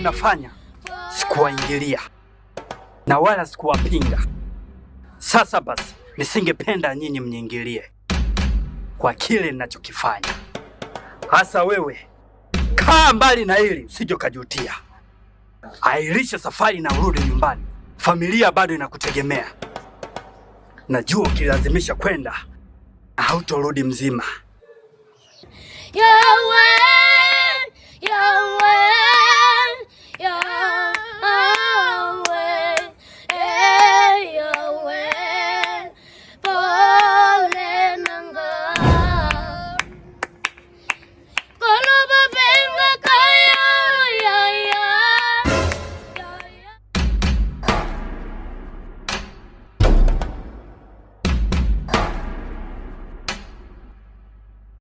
mnafanya sikuwaingilia na wala sikuwapinga. Sasa basi, nisingependa nyinyi mniingilie kwa kile ninachokifanya. Hasa wewe, kaa mbali na hili usije ukajutia. Airisha safari na urudi nyumbani, familia bado inakutegemea. Najua ukilazimisha kwenda hautorudi mzima. Yahweh, Yahweh.